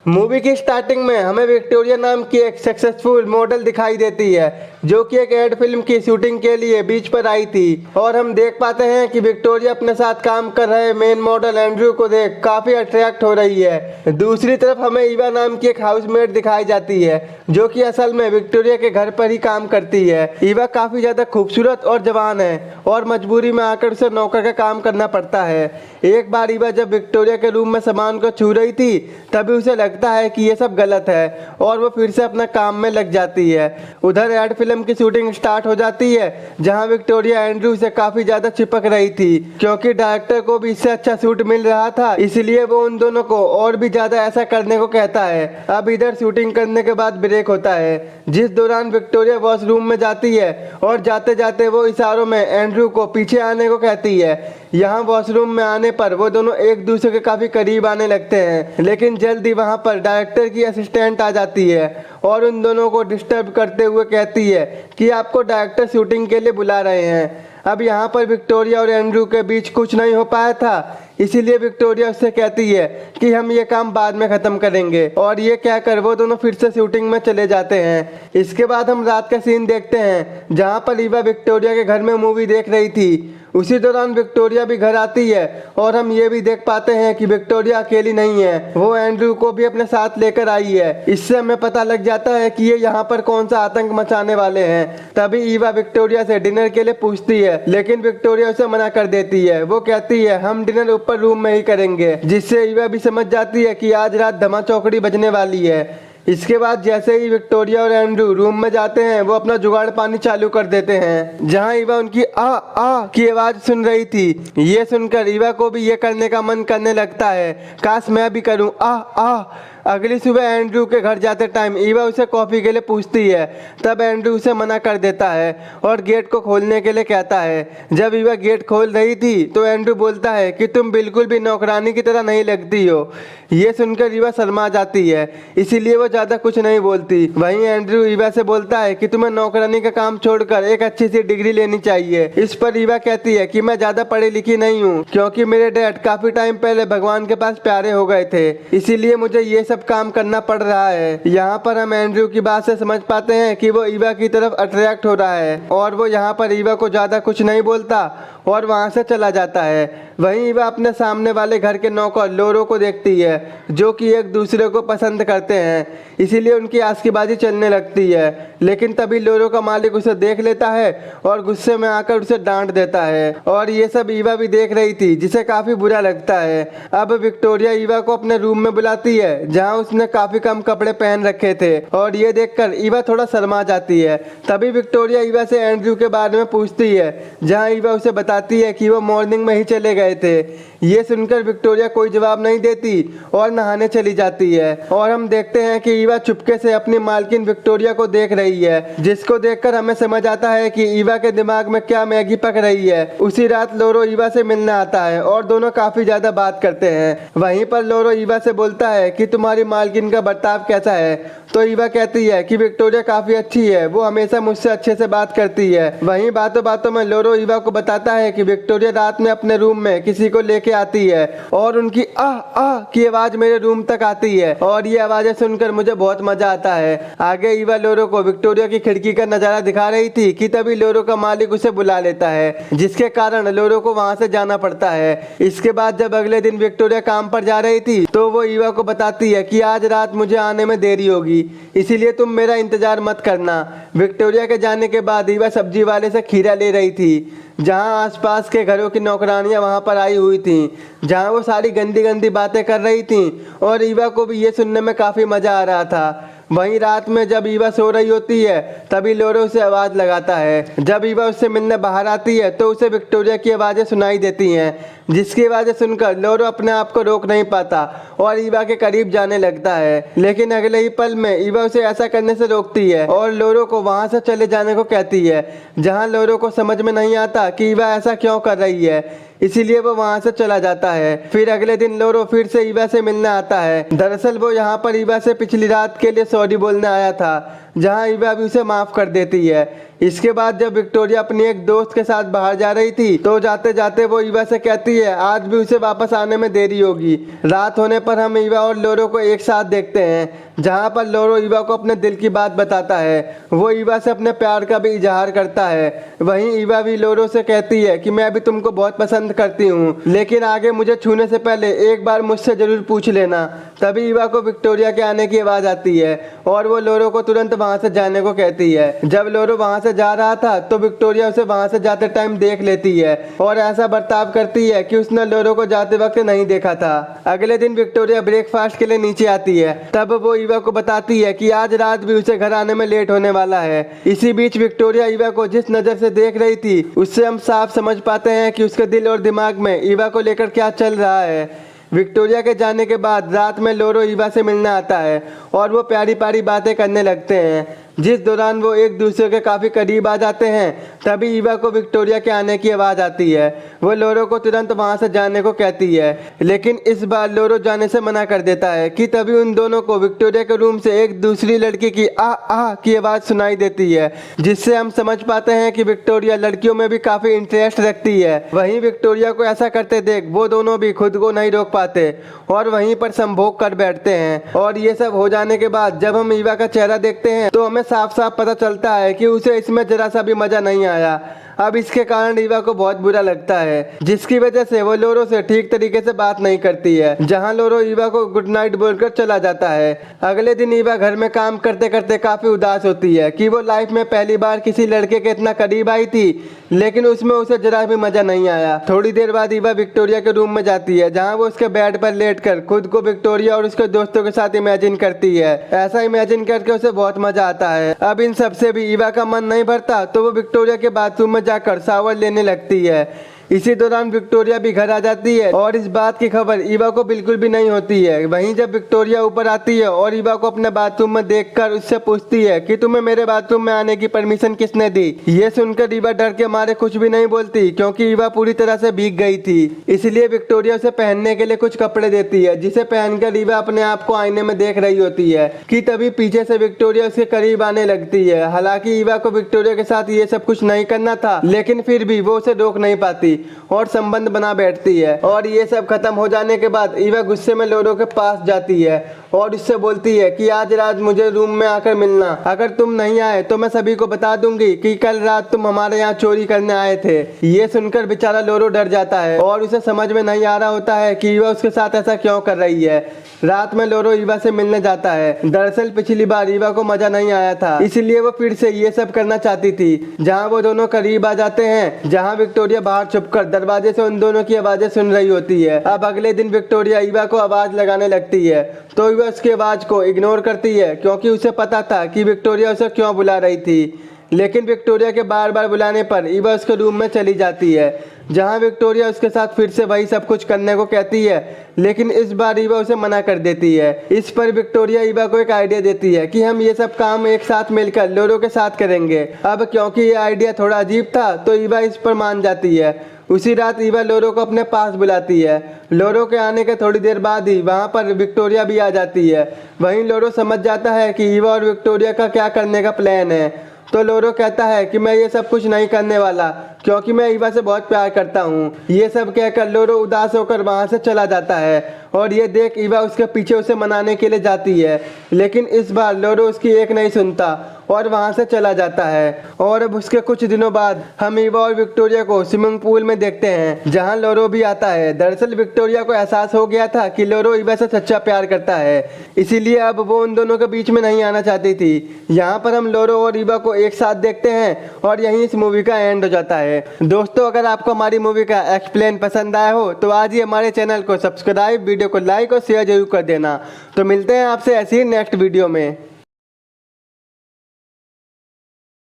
Movie की starting में हमें विक्टोरिया नाम की एक सक्सेसफुल मॉडल दिखाई देती है जो कि एक एड फिल्म की शूटिंग के लिए बीच पर आई थी और हम देख पाते हैं कि विक्टोरिया अपने साथ काम कर रहे मेन मॉडल एंड्रू को देख काफी अट्रैक्ट हो रही है। दूसरी तरफ हमें ईवा नाम की एक हाउसमेट दिखाई जाती है जो कि असल में विक्टोरिया के घर पर ही काम करती है। ईवा काफी ज्यादा खूबसूरत और जवान है और मजबूरी में आकर उसे नौकर का काम करना पड़ता है। एक बार ईवा जब विक्टोरिया के रूम में सामान को छू रही थी तभी उसे लगता है कि ये सब गलत है और वो फिर से अपना काम में लग जाती है। उधर एड फिल्म की शूटिंग स्टार्ट हो जाती है जहां विक्टोरिया एंड्रू से काफी ज्यादा चिपक रही थी क्योंकि डायरेक्टर को भी इससे अच्छा सूट मिल रहा था, इसलिए वो उन दोनों को और भी ज्यादा ऐसा करने को कहता है। अब इधर शूटिंग करने के बाद ब्रेक होता है जिस दौरान विक्टोरिया वॉशरूम में जाती है और जाते जाते वो इशारों में एंड्रू को पीछे आने को कहती है। यहाँ वॉशरूम में आने पर वो दोनों एक दूसरे के काफी करीब आने लगते हैं, लेकिन जल्दी वहाँ पर डायरेक्टर की असिस्टेंट आ जाती है और उन दोनों को डिस्टर्ब करते हुए कहती है कि आपको डायरेक्टर शूटिंग के लिए बुला रहे हैं। अब यहाँ पर विक्टोरिया और एंड्रू के बीच कुछ नहीं हो पाया था, इसीलिए विक्टोरिया उससे कहती है कि हम ये काम बाद में खत्म करेंगे और ये कहकर वो दोनों फिर से शूटिंग में चले जाते हैं। इसके बाद हम रात का सीन देखते हैं जहाँ पर ईवा विक्टोरिया के घर में मूवी देख रही थी। उसी दौरान विक्टोरिया भी घर आती है और हम ये भी देख पाते हैं कि विक्टोरिया अकेली नहीं है, वो एंड्रू को भी अपने साथ लेकर आई है। इससे हमें पता लग जाता है कि ये यहाँ पर कौन सा आतंक मचाने वाले हैं। तभी ईवा विक्टोरिया से डिनर के लिए पूछती है, लेकिन विक्टोरिया उसे मना कर देती है। वो कहती है हम डिनर ऊपर रूम में ही करेंगे, जिससे ईवा भी समझ जाती है कि आज रात धमा चौकड़ी बजने वाली है। इसके बाद जैसे ही विक्टोरिया और एंड्रू रूम में जाते हैं वो अपना जुगाड़ पानी चालू कर देते हैं। जहां ईवा उनकी आ की आवाज सुन रही थी, ये सुनकर ईवा को भी ये करने का मन करने लगता है, काश मैं भी करूं आ। अगली सुबह एंड्रू के घर जाते टाइम ईवा उसे कॉफी के लिए पूछती है, तब एंड्रू उसे मना कर देता है और गेट को खोलने के लिए कहता है। जब ईवा गेट खोल रही थी तो एंड्रू बोलता है कि तुम बिल्कुल भी नौकरानी की तरह नहीं लगती हो। ये सुनकर ईवा शर्मा जाती है, इसीलिए वो ज्यादा कुछ नहीं बोलती। वहीं एंड्रू ईवा से बोलता है कि तुम्हें नौकरानी का काम छोड़कर एक अच्छी सी डिग्री लेनी चाहिए। इस पर ईवा कहती है कि मैं ज्यादा पढ़ी लिखी नहीं हूँ क्योंकि मेरे डैड काफी टाइम पहले भगवान के पास प्यारे हो गए थे, इसीलिए मुझे ये सब काम करना पड़ रहा है। यहाँ पर हम एंड्रू की बात से समझ पाते हैं कि वो ईवा की तरफ अट्रैक्ट हो रहा है और वो यहाँ पर ईवा को ज्यादा कुछ नहीं बोलता और वहाँ से चला जाता है। वहीं ईवा अपने सामने वाले घर के नौकर लोरो को देखती है जो कि एक दूसरे को पसंद करते हैं, इसीलिए उनकी आस्कीबाजी चलने लगती है। लेकिन तभी लोरो का मालिक उसे देख लेता है और गुस्से में आकर उसे डांट देता है और ये सब ईवा भी देख रही थी जिसे काफी बुरा लगता है। अब विक्टोरिया ईवा को अपने रूम में बुलाती है जहाँ उसने काफी कम कपड़े पहन रखे थे और ये देखकर ईवा थोड़ा शर्मा जाती है। तभी विक्टोरिया ईवा से एंड्रू के बारे में पूछती है जहाँ ईवा उसे बताती है कि वो मॉर्निंग में ही चले गए थे। ये सुनकर विक्टोरिया कोई जवाब नहीं देती और नहाने चली जाती है और हम देखते हैं कि ईवा चुपके से अपनी मालकिन विक्टोरिया को देख रही है, जिसको देखकर हमें समझ आता है कि ईवा के दिमाग में क्या मैगी पक रही है। उसी रात लोरो ईवा से मिलने आता है और दोनों काफी ज्यादा बात करते हैं। वहीं पर लोरो ईवा से बोलता है कि तुम्हारी मालकिन का बर्ताव कैसा है, तो ईवा कहती है कि विक्टोरिया काफी अच्छी है, वो हमेशा मुझसे अच्छे से बात करती है। वहीं बातों बातों में लोरो ईवा को बताता है कि विक्टोरिया रात में अपने रूम में किसी को लेके आती है और उनकी आ की आवाज मेरे रूम तक आती है और ये आवाजें सुनकर मुझे बहुत मजा आता है। आगे ईवा लोरो को विक्टोरिया की खिड़की का नजारा दिखा रही थी कि तभी लोरो का मालिक उसे बुला लेता है, जिसके कारण लोरो को वहां से जाना पड़ता है। इसके बाद जब अगले दिन विक्टोरिया काम पर जा रही थी तो वो ईवा को बताती है कि आज रात मुझे आने में देरी होगी, इसीलिए तुम मेरा इंतजार मत करना। विक्टोरिया के जाने के बाद ईवा सब्जी वाले से खीरा ले रही थी जहां आसपास के घरों की नौकरानियां वहां पर आई हुई थी, जहां वो सारी गंदी गंदी बातें कर रही थी और ईवा को भी ये सुनने में काफी मजा आ रहा था। वहीं रात में जब ईवा सो रही होती है तभी लोरो उसे आवाज लगाता है। जब ईवा उससे मिलने बाहर आती है तो उसे विक्टोरिया की आवाजें सुनाई देती हैं, जिसकी आवाजें सुनकर लोरो अपने आप को रोक नहीं पाता और ईवा के करीब जाने लगता है। लेकिन अगले ही पल में ईवा उसे ऐसा करने से रोकती है और लोरो को वहां से चले जाने को कहती है, जहां लोरो को समझ में नहीं आता कि ईवा ऐसा क्यों कर रही है, इसीलिए वो वहां से चला जाता है। फिर अगले दिन लोरो फिर से ईवा से मिलने आता है। दरअसल वो यहाँ पर ईवा से पिछली रात के लिए सॉरी बोलने आया था, जहाँ ईवा भी उसे माफ कर देती है। इसके बाद जब विक्टोरिया अपनी एक दोस्त के साथ बाहर जा रही थी तो जाते जाते वो ईवा से कहती है आज भी उसे वापस आने में देरी होगी। रात होने पर हम ईवा और लोरो को एक साथ देखते हैं जहां पर लोरो ईवा को अपने दिल की बात बताता है। वो ईवा से अपने प्यार का भी इजहार करता है। वहीं ईवा भी लोरो से कहती है कि मैं भी तुमको बहुत पसंद करती हूँ, लेकिन आगे मुझे छूने से पहले एक बार मुझसे जरूर पूछ लेना। तभी ईवा को विक्टोरिया के आने की आवाज़ आती है और वो लोरो को तुरंत वहाँ से जाने को कहती है। जब लोरो वहाँ से जा रहा था तो विक्टोरिया उसे वहाँ से जाते टाइम देख लेती है और ऐसा बर्ताव करती है कि उसने लोरो को जाते वक्त नहीं देखा था। अगले दिन विक्टोरिया ब्रेकफास्ट के लिए नीचे आती है, तब वो ईवा को बताती है कि आज रात भी उसे घर आने में लेट होने वाला है। इसी बीच विक्टोरिया ईवा को जिस नज़र से देख रही थी उससे हम साफ समझ पाते हैं कि उसके दिल और दिमाग में ईवा को लेकर क्या चल रहा है। विक्टोरिया के जाने के बाद रात में लोरो ईवा से मिलने आता है और वो प्यारी प्यारी बातें करने लगते हैं। जिस दौरान वो एक दूसरे के काफ़ी करीब आ जाते हैं तभी ईवा को विक्टोरिया के आने की आवाज़ आती है। वो लोरो को तुरंत वहाँ से जाने को कहती है, लेकिन इस बार लोरो जाने से मना कर देता है कि तभी उन दोनों को विक्टोरिया के रूम से एक दूसरी लड़की की आ की आवाज़ सुनाई देती है, जिससे हम समझ पाते हैं कि विक्टोरिया लड़कियों में भी काफ़ी इंटरेस्ट रखती है। वहीं विक्टोरिया को ऐसा करते देख वो दोनों भी खुद को नहीं रोक पाते और वहीं पर संभोग कर बैठते हैं। और ये सब हो जाने के बाद जब हम ईवा का चेहरा देखते हैं तो हमें साफ साफ पता चलता है कि उसे इसमें जरा सा भी मजा नहीं आया। अब इसके कारण ईवा को बहुत बुरा लगता है, जिसकी वजह से वो लोरो से ठीक तरीके से बात नहीं करती है। जहां लोरो ईवा को गुड नाइट बोलकर चला जाता है। अगले दिन ईवा घर में काम करते करते काफी उदास होती है कि वो लाइफ में पहली बार किसी लड़के के इतना करीब आई थी, लेकिन उसमें उसे जरा भी मजा नहीं आया। थोड़ी देर बाद ईवा विक्टोरिया के रूम में जाती है जहाँ वो उसके बेड पर लेटकर खुद को विक्टोरिया और उसके दोस्तों के साथ इमेजिन करती है। ऐसा इमेजिन करके उसे बहुत मजा आता है। अब इन सबसे भी ईवा का मन नहीं भरता तो वो विक्टोरिया के बाथरूम में जाकर शावर लेने लगती है। इसी दौरान विक्टोरिया भी घर आ जाती है और इस बात की खबर ईवा को बिल्कुल भी नहीं होती है। वहीं जब विक्टोरिया ऊपर आती है और ईवा को अपने बाथरूम में देखकर उससे पूछती है कि तुम्हें मेरे बाथरूम में आने की परमिशन किसने दी। ये सुनकर ईवा डर के मारे कुछ भी नहीं बोलती, क्योंकि ईवा पूरी तरह से भीग गई थी। इसलिए विक्टोरिया उसे पहनने के लिए कुछ कपड़े देती है, जिसे पहनकर ईवा अपने आप को आईने में देख रही होती है कि तभी पीछे से विक्टोरिया उसके करीब आने लगती है। हालांकि ईवा को विक्टोरिया के साथ ये सब कुछ नहीं करना था, लेकिन फिर भी वो उसे रोक नहीं पाती और संबंध बना बैठती है। और ये सब खत्म हो जाने के बाद ईवा गुस्से में लोरो के पास जाती है और उससे बोलती है कि आज रात मुझे रूम में आकर मिलना। अगर तुम नहीं आए तो मैं सभी को बता दूंगी कि कल रात तुम हमारे यहाँ चोरी करने आए थे। ये सुनकर बेचारा लोरो डर जाता है और उसे समझ में नहीं आ रहा होता है कि ईवा उसके साथ ऐसा क्यों कर रही है। रात में लोरो ईवा से मिलने जाता है। दरअसल पिछली बार ईवा को मजा नहीं आया था, इसलिए वो फिर से ये सब करना चाहती थी। जहाँ वो दोनों करीब आ जाते हैं, जहाँ विक्टोरिया बाहर छुपकर दरवाजे से उन दोनों की आवाजें सुन रही होती है। अब अगले दिन विक्टोरिया ईवा को आवाज लगाने लगती है तो ईवा उसकी आवाज को इग्नोर करती है, क्योंकि उसे पता था कि विक्टोरिया उसे क्यों बुला रही थी। लेकिन विक्टोरिया के बार बार बुलाने पर ईवा उसके रूम में चली जाती है, जहां विक्टोरिया उसके साथ फिर से वही सब कुछ करने को कहती है, लेकिन इस बार ईवा उसे मना कर देती है। इस पर विक्टोरिया ईवा को एक आइडिया देती है कि हम ये सब काम एक साथ मिलकर लोरो के साथ करेंगे। अब क्योंकि ये आइडिया थोड़ा अजीब था तो ईवा इस पर मान जाती है। उसी रात ईवा लोरो को अपने पास बुलाती है। लोरो के आने के थोड़ी देर बाद ही वहाँ पर विक्टोरिया भी आ जाती है। वहीं लोरो समझ जाता है कि ईवा और विक्टोरिया का क्या करने का प्लान है, तो लोरो कहता है कि मैं ये सब कुछ नहीं करने वाला, क्योंकि मैं ईवा से बहुत प्यार करता हूँ। ये सब कहकर लोरो उदास होकर वहाँ से चला जाता है और ये देख ईवा उसके पीछे उसे मनाने के लिए जाती है, लेकिन इस बार लोरो उसकी एक नहीं सुनता और वहाँ से चला जाता है। और अब उसके कुछ दिनों बाद हम ईवा और विक्टोरिया को स्विमिंग पूल में देखते हैं, जहाँ लोरो भी आता है। दरअसल विक्टोरिया को एहसास हो गया था कि लोरो ईवा से सच्चा प्यार करता है, इसीलिए अब वो उन दोनों के बीच में नहीं आना चाहती थी। यहाँ पर हम लोरो और ईवा को एक साथ देखते हैं और यहीं इस मूवी का एंड हो जाता है। दोस्तों, अगर आपको हमारी मूवी का एक्सप्लेन पसंद आया हो तो आज ही हमारे चैनल को सब्सक्राइब, वीडियो को लाइक और शेयर जरूर कर देना। तो मिलते हैं आपसे ऐसी ही नेक्स्ट वीडियो में।